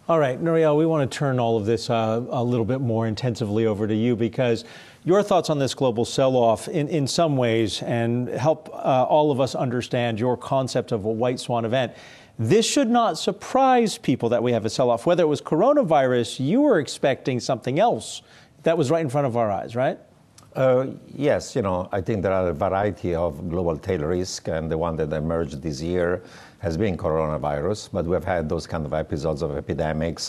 All right, Nouriel, we want to turn all of this a little bit more intensively over to you, because your thoughts on this global sell-off in some ways, and help all of us understand your concept of a white swan event. This should not surprise people that we have a sell-off. Whether it was coronavirus, you were expecting something else that was right in front of our eyes, right? Yes, I think there are a variety of global tail risk, and the one that emerged this year has been coronavirus. But we've had those kind of episodes of epidemics,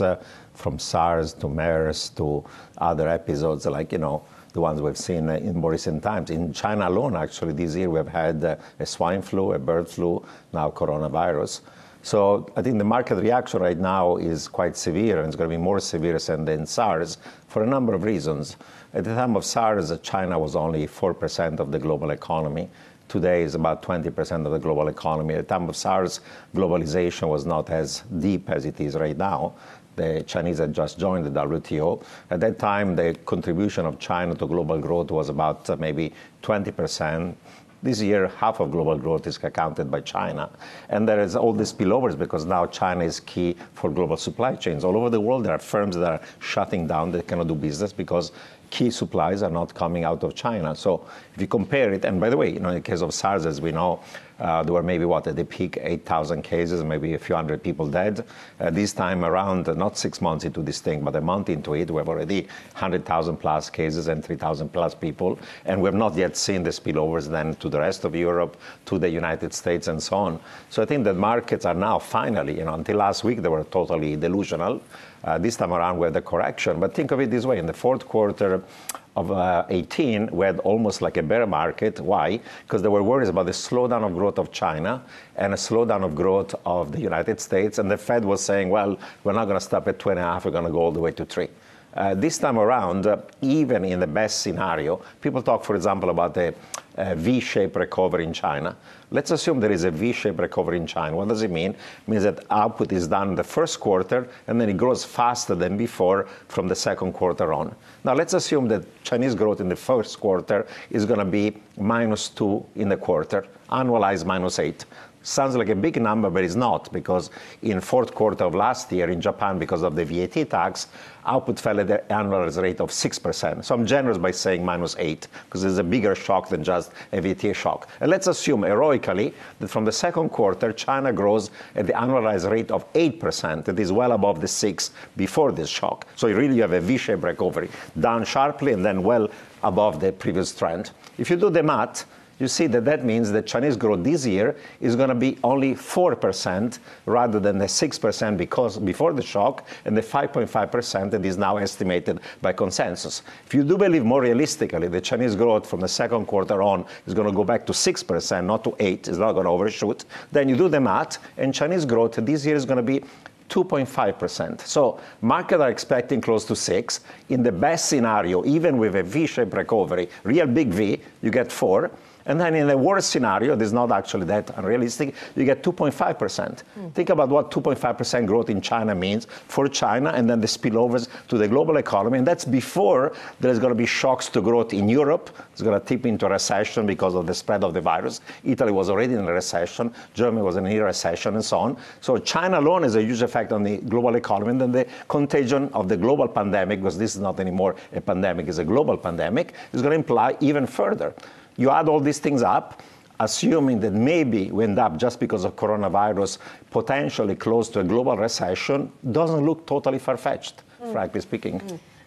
from SARS to MERS to other episodes like, the ones we've seen in more recent times. In China alone, actually, this year we've had a swine flu, a bird flu, now coronavirus. So I think the market reaction right now is quite severe, and it's going to be more severe than SARS for a number of reasons. At the time of SARS, China was only 4% of the global economy. Today is about 20% of the global economy. At the time of SARS, globalization was not as deep as it is right now. The Chinese had just joined the WTO. At that time, the contribution of China to global growth was about maybe 20%. This year, half of global growth is accounted by China. And there is all these spillovers because now China is key for global supply chains. All over the world, there are firms that are shutting down, that cannot do business because key supplies are not coming out of China. So if you compare it, and by the way, in the case of SARS, as we know, there were maybe, at the peak, 8,000 cases, maybe a few hundred people dead. This time around, not 6 months into this thing, but a month into it, we have already 100,000 plus cases and 3,000 plus people. And we have not yet seen the spillovers then to the rest of Europe, to the United States, and so on. So I think that markets are now finally, until last week, they were totally delusional. This time around, we had the correction. But think of it this way. In the fourth quarter of 18, we had almost like a bear market. Why? Because there were worries about the slowdown of growth of China and a slowdown of growth of the United States. And the Fed was saying, well, we're not going to stop at 2.5, we're going to go all the way to 3. This time around, even in the best scenario, people talk, for example, about the V-shaped recovery in China. Let's assume there is a V-shaped recovery in China. What does it mean? It means that output is done in the first quarter, and then it grows faster than before from the second quarter on. Now, let's assume that Chinese growth in the first quarter is going to be -2 in the quarter, annualized -8. Sounds like a big number, but it's not, because in fourth quarter of last year in Japan, because of the VAT tax, output fell at the annual rate of 6%. So I'm generous by saying -8, because it's a bigger shock than just a VAT shock. And let's assume heroically that from the second quarter, China grows at the annualized rate of 8%. That is well above the 6 before this shock. So you really have a V-shaped recovery, down sharply and then well above the previous trend. If you do the math, you see that that means that Chinese growth this year is going to be only 4% rather than the 6% because before the shock, and the 5.5% that is now estimated by consensus. If you do believe more realistically the Chinese growth from the second quarter on is going to go back to 6%, not to 8%, it's not going to overshoot, then you do the math, and Chinese growth this year is going to be 2.5%. So markets are expecting close to 6. In the best scenario, even with a V-shaped recovery, real big V, you get 4. And then in the worst scenario, this is not actually that unrealistic, you get 2.5%. Think about what 2.5% growth in China means for China, and then the spillovers to the global economy. And that's before there's going to be shocks to growth in Europe. It's going to tip into a recession because of the spread of the virus. Italy was already in a recession. Germany was in a recession, and so on. So China alone has a huge effect on the global economy. And then the contagion of the global pandemic, because this is not anymore a pandemic, it's a global pandemic, is going to imply even further. You add all these things up, assuming that maybe we end up, just because of coronavirus, potentially close to a global recession, doesn't look totally far-fetched, frankly speaking.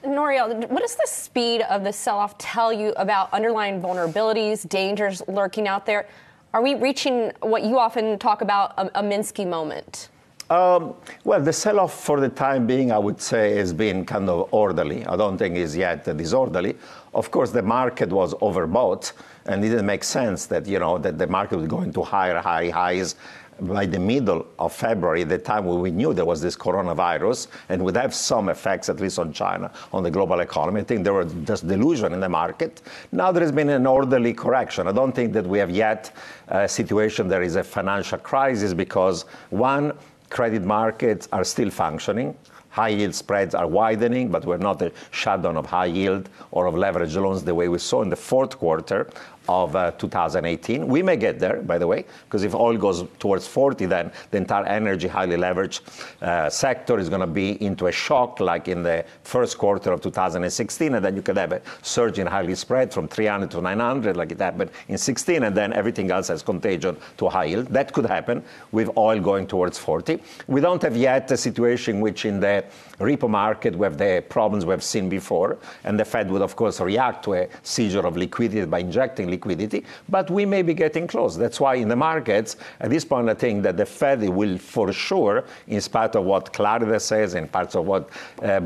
Nouriel, what does the speed of the sell-off tell you about underlying vulnerabilities, dangers lurking out there? Are we reaching what you often talk about, a Minsky moment? Well, the sell-off for the time being, I would say, has been kind of orderly. I don't think it's yet disorderly. Of course, the market was overbought, and it didn't make sense that, that the market was going to higher highs by the middle of February, the time when we knew there was this coronavirus, and would have some effects, at least on China, on the global economy. I think there was just delusion in the market. Now there has been an orderly correction. I don't think that we have yet a situation there is a financial crisis, because one, credit markets are still functioning. high yield spreads are widening, but we're not a shutdown of high yield or of leveraged loans the way we saw in the fourth quarter of 2018. We may get there, by the way, because if oil goes towards 40, then the entire energy highly leveraged sector is going to be into a shock like in the first quarter of 2016, and then you could have a surge in highly spread from 300 to 900 like it happened in 16, and then everything else has contagion to high yield. That could happen with oil going towards 40. We don't have yet a situation which in the repo market we have the problems we've seen before, and the Fed would of course react to a seizure of liquidity by injecting liquidity, but we may be getting close. That's why in the markets, at this point, I think that the Fed will for sure, in spite of what Clarida says and parts of what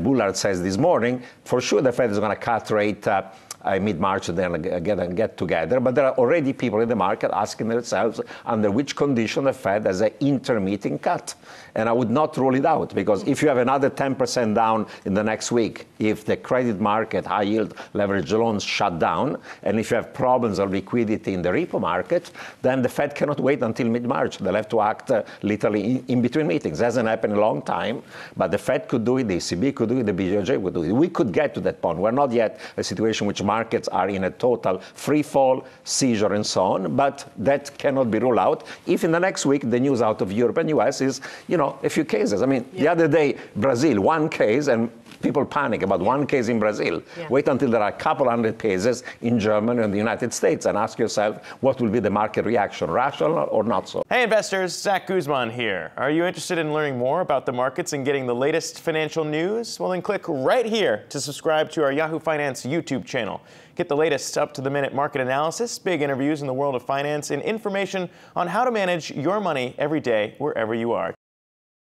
Bullard says this morning, for sure the Fed is going to cut rate mid-March and then get together. But there are already people in the market asking themselves under which condition the Fed has an intermittent cut. And I would not rule it out, because if you have another 10% down in the next week, if the credit market, high yield leveraged loans shut down, and if you have problems of liquidity in the repo market, then the Fed cannot wait until mid-March. They'll have to act literally in between meetings. It hasn't happened in a long time, but the Fed could do it, the ECB could do it, the BOJ would do it. We could get to that point. We're not yet a situation in which markets are in a total free fall, seizure, and so on, but that cannot be ruled out. If in the next week the news out of Europe and US is, a few cases. I mean, the other day, Brazil, one case, and people panic about one case in Brazil. Wait until there are a couple hundred cases in Germany and the United States and ask yourself what will be the market reaction, rational or not so. Hey investors, Zach Guzman here. Are you interested in learning more about the markets and getting the latest financial news? Well, then click right here to subscribe to our Yahoo Finance YouTube channel. Get the latest up-to-the-minute market analysis, big interviews in the world of finance, and information on how to manage your money every day wherever you are.